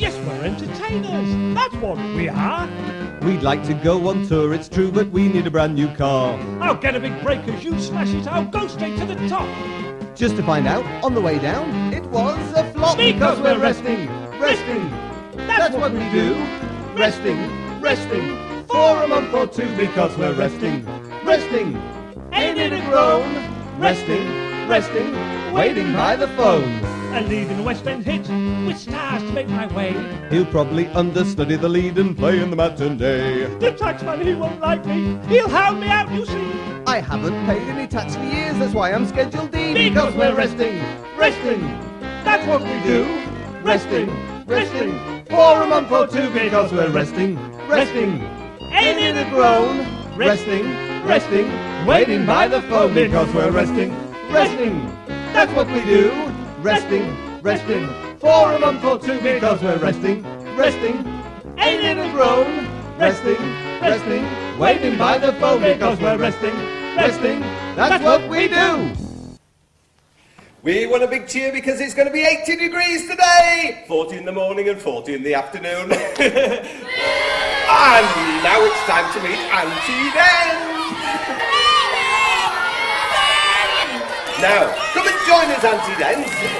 Yes, we're entertainers. That's what we are. We'd like to go on tour, it's true, but we need a brand new car. I'll get a big break as you smash it. I'll go straight to the top. Just to find out, on the way down, it was a flop. Because we're resting. That's what we do. Resting. For a month or two, because we're resting. Ain't it a groan? Resting. Waiting by the phone. And leaving the West End hit with stars to make my way. He'll probably understudy the lead and play in the matinee. The taxman, he won't like me. He'll hound me out, you see. I haven't paid any tax for years, that's why I'm Schedule D. Because we're resting. That's what we do. Resting. For a month or two, because we're resting. Ain't it a groan? Resting. Waiting by the phone, because we're resting. That's what we do. Resting. For a month or two, because we're resting. Ain't it a groan? Resting. Waiting by the phone, because we're resting. That's what we do. We want a big cheer because it's going to be 80 degrees today! 40 in the morning and 40 in the afternoon. And now it's time to meet Auntie Denzil. Now, come and join us, Auntie Denzil.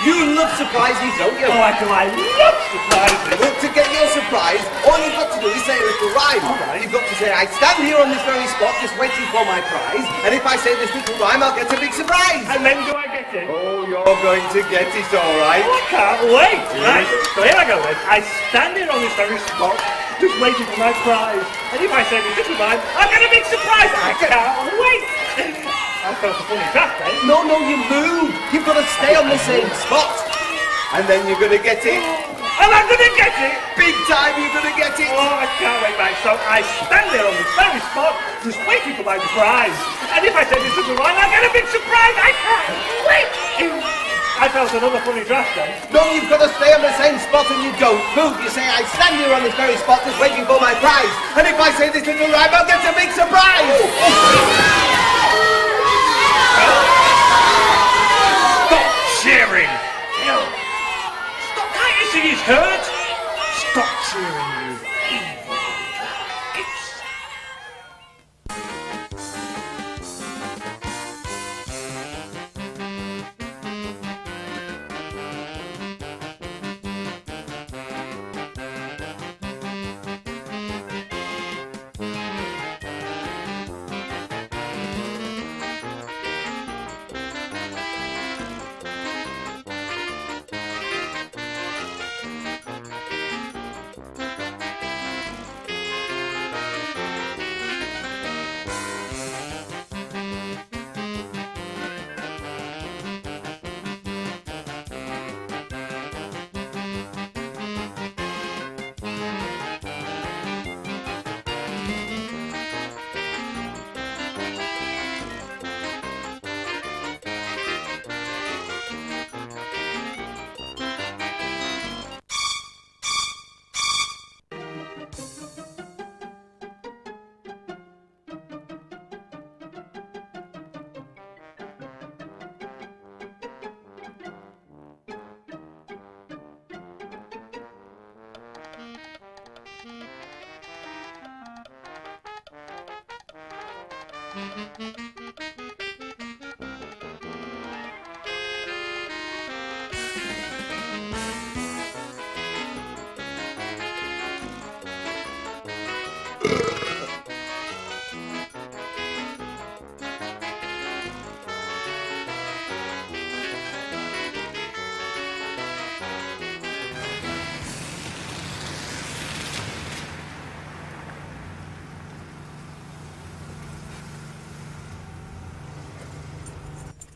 You love surprises, don't you? Oh, I do. I love surprises. Well, to get your surprise, all you've got to do is say a little rhyme. Right. You've got to say, I stand here on this very spot just waiting for my prize, and if I say this little rhyme, I'll get a big surprise. And then do I get it? Oh, you're going to get it, all right. Oh, I can't wait. Right, so here I go then. I stand here on this very spot, just waiting for my prize. And if I say this little rhyme, I'll get a big surprise. I can't wait. I felt a funny draft then. No, you move. You've got to stay on the same spot. And then you're going to get it. And I'm going to get it. Big time, you're going to get it. Oh, I can't wait, right. So I stand there on this very spot, just waiting for my prize. And if I say this little rhyme, I'll get a big surprise. I can't wait. I felt another funny draft then. No, you've got to stay on the same spot and you don't move. You say, I stand here on this very spot just waiting for my prize. And if I say this little rhyme, I'll get a big surprise. Stop cheering! Stop! Can't you see he's hurt? Stop cheering, you evil gits.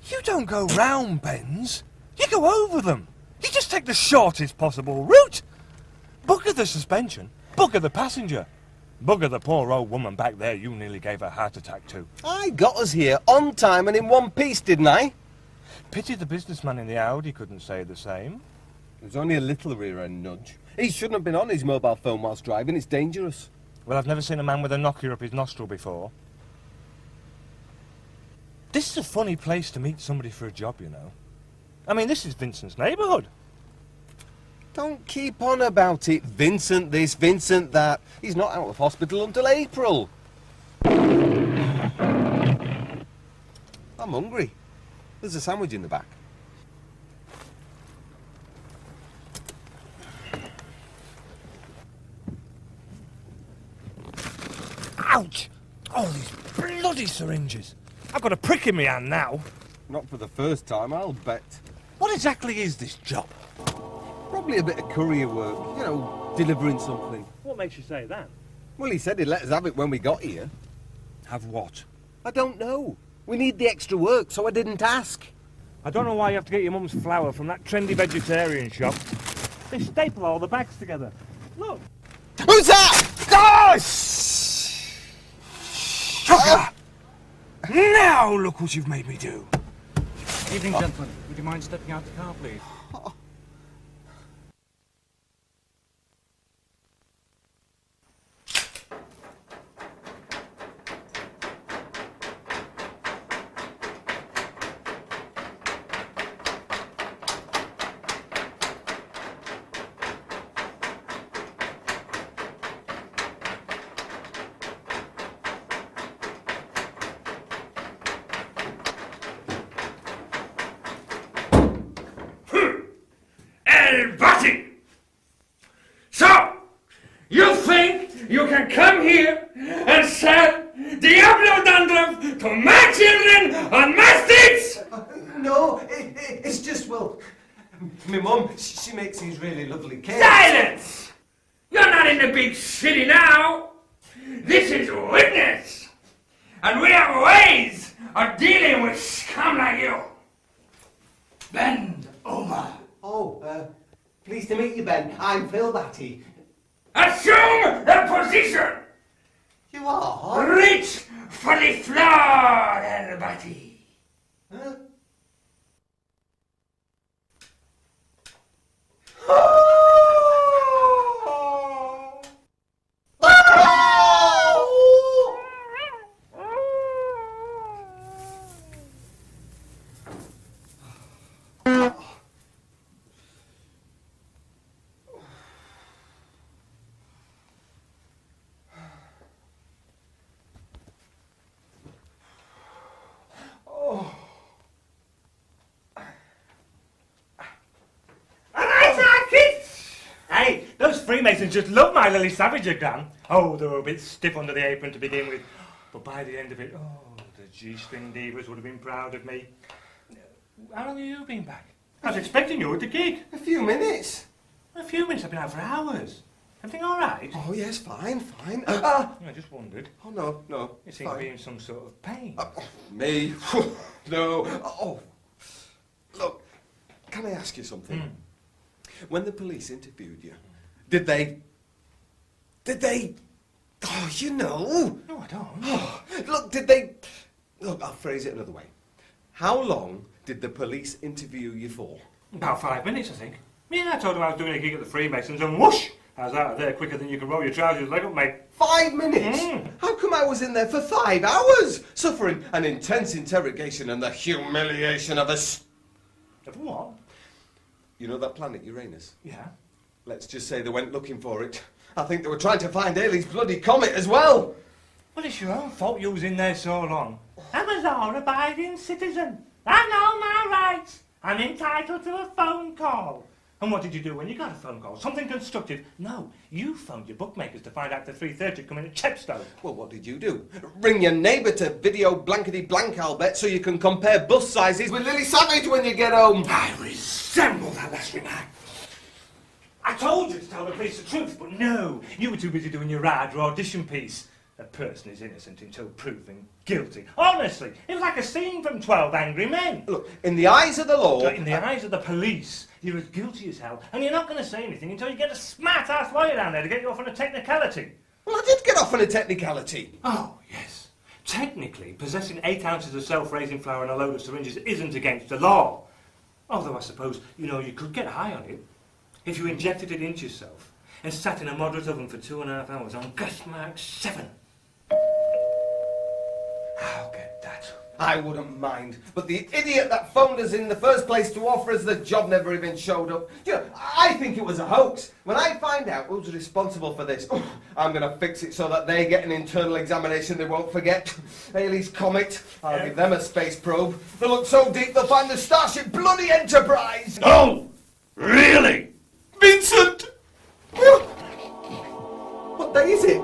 You don't go round bends. You go over them. You just take the shortest possible route. Bugger the suspension. Bugger the passenger. Bugger the poor old woman back there you nearly gave a heart attack to. I got us here on time and in one piece, didn't I? Pity the businessman in the Audi couldn't say the same. It was only a little rear-end nudge. He shouldn't have been on his mobile phone whilst driving. It's dangerous. Well, I've never seen a man with a Nokia up his nostril before. This is a funny place to meet somebody for a job, you know. I mean, this is Vincent's neighbourhood. Don't keep on about it. Vincent this, Vincent that. He's not out of hospital until April. I'm hungry. There's a sandwich in the back. Ouch! Oh, these bloody syringes. I've got a prick in my hand now. Not for the first time, I'll bet. What exactly is this job? Probably a bit of courier work, you know, delivering something. What makes you say that? Well, he said he'd let us have it when we got here. Have what? I don't know. We need the extra work, so I didn't ask. I don't know why you have to get your mum's flour from that trendy vegetarian shop. They staple all the bags together. Look. Who's that? Sugar! Now look what you've made me do. Evening, gentlemen. Would you mind stepping out the car, please? Batty! So, you think you can come here and sell Diablo Dandruff to my children on my streets? No, it's just, well, my mum, she makes these really lovely cakes. Silence! You're not in the big city now. This is witness. And we have ways of dealing with scum like you. Bend over. Oh, pleased to meet you, Ben. I'm Phil Batty. Assume the position. You are? Reach for the floor, everybody. Huh? Hey, those Freemasons just love my Lily Savager gun. Oh, they were a bit stiff under the apron to begin with. But by the end of it, oh, the G-string divas would have been proud of me. How long have you been back? I was expecting you at the gig. A few minutes. A few minutes, I've been out for hours. Everything all right? Oh, yes, fine. I just wondered. Oh, no. You seem to be in some sort of pain. Me? No. Oh, look, can I ask you something? When the police interviewed you, did they... Oh, you know. No, I don't. Oh, look, did they... Look, I'll phrase it another way. How long did the police interview you for? About 5 minutes, I think. Me and I told them I was doing a gig at the Freemasons, and whoosh! I was out of there quicker than you could roll your trousers leg up, mate. 5 minutes? How come I was in there for 5 hours, suffering an intense interrogation and the humiliation of a... Of what? You know that planet, Uranus? Yeah. Let's just say they went looking for it. I think they were trying to find Halley's bloody comet as well. Well, it's your own fault you was in there so long. I'm a law-abiding citizen. I know my rights. I'm entitled to a phone call. And what did you do when you got a phone call? Something constructive? No, you phoned your bookmakers to find out the 3:30 coming at Chepstow. Well, what did you do? Ring your neighbour to video blankety-blank, I'll bet, so you can compare bus sizes with Lily Savage when you get home. I resemble that last remark. I told you to tell the police the truth, but no. You were too busy doing your rad or audition piece. A person is innocent until proven guilty. Honestly, it was like a scene from 12 Angry Men. Look, in the eyes of the law... In the eyes of the police, you're as guilty as hell, and you're not going to say anything until you get a smart-ass lawyer down there to get you off on a technicality. Well, I did get off on a technicality. Oh, yes. Technically, possessing 8 ounces of self-raising flour and a load of syringes isn't against the law. Although I suppose, you could get high on it. If you injected it into yourself and sat in a moderate oven for 2.5 hours on gas mark 7. I'll get that. I wouldn't mind. But the idiot that phoned us in the first place to offer us the job never even showed up. You know, I think it was a hoax. When I find out who's responsible for this, I'm going to fix it so that they get an internal examination they won't forget. Haley's Comet, I'll give them a space probe. They'll look so deep they'll find the Starship bloody Enterprise. No! Really? Vincent! What day is it?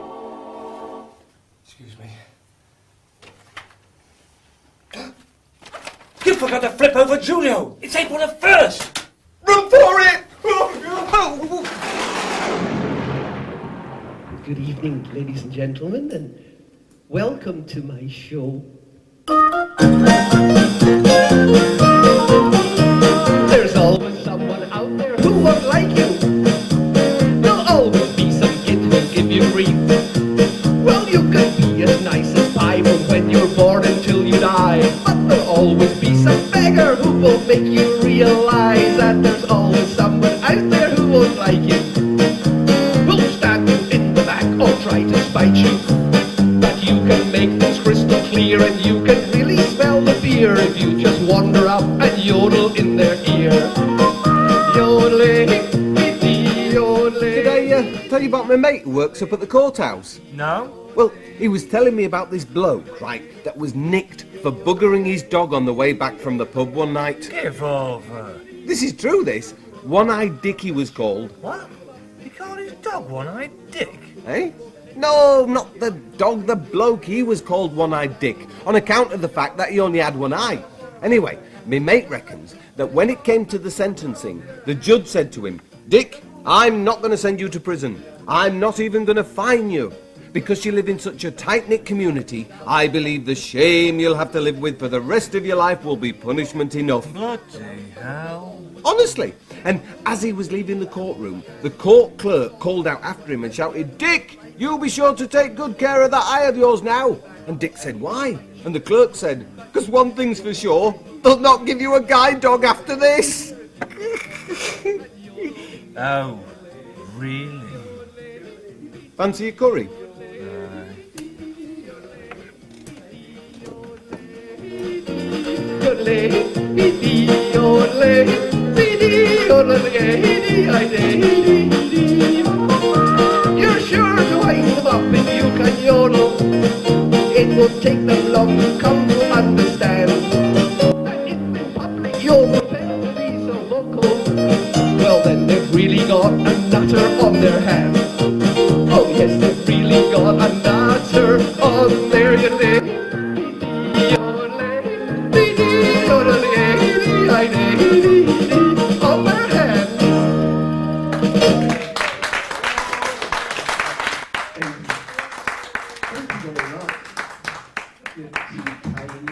Excuse me. You forgot to flip over Julio! It's April the 1st! Run for it! Good evening, ladies and gentlemen, and welcome to my show. There's always someone out there who won't like you. There'll always be some kid who'll give you grief. Well, you can be as nice as pie from when you're born until you die. But there'll always be some beggar who will make you realize that there's always someone out there who won't like you. Who'll stab you in the back or try to spite you. But you can make things crystal clear, and you can really smell the beer if you just wander up and yodel in their ear. Yodeling, yodeling. Did I tell you about my mate who works up at the courthouse? No? Well, he was telling me about this bloke, right, that was nicked for buggering his dog on the way back from the pub one night. Give over. This is true, this. One-Eyed Dick he was called. What? He called his dog One-Eyed Dick? Eh? No, not the dog, the bloke. He was called One-Eyed Dick on account of the fact that he only had one eye. Anyway, me mate reckons that when it came to the sentencing, the judge said to him, Dick, I'm not going to send you to prison. I'm not even going to fine you. Because you live in such a tight-knit community, I believe the shame you'll have to live with for the rest of your life will be punishment enough. Bloody hell. Honestly. And as he was leaving the courtroom, the court clerk called out after him and shouted, Dick, you be sure to take good care of that eye of yours now. And Dick said, why? And the clerk said, because one thing's for sure, they'll not give you a guide dog after this. Oh, really? Fancy a curry? You're sure to wind them up if you can yodel. It won't take them long to come to understand that if in public you're prepared to be so local, well then they've really got a nutter on their hands. Oh yes, they've really got a nutter on their hands. On their hands. Thank you very much. You're kind.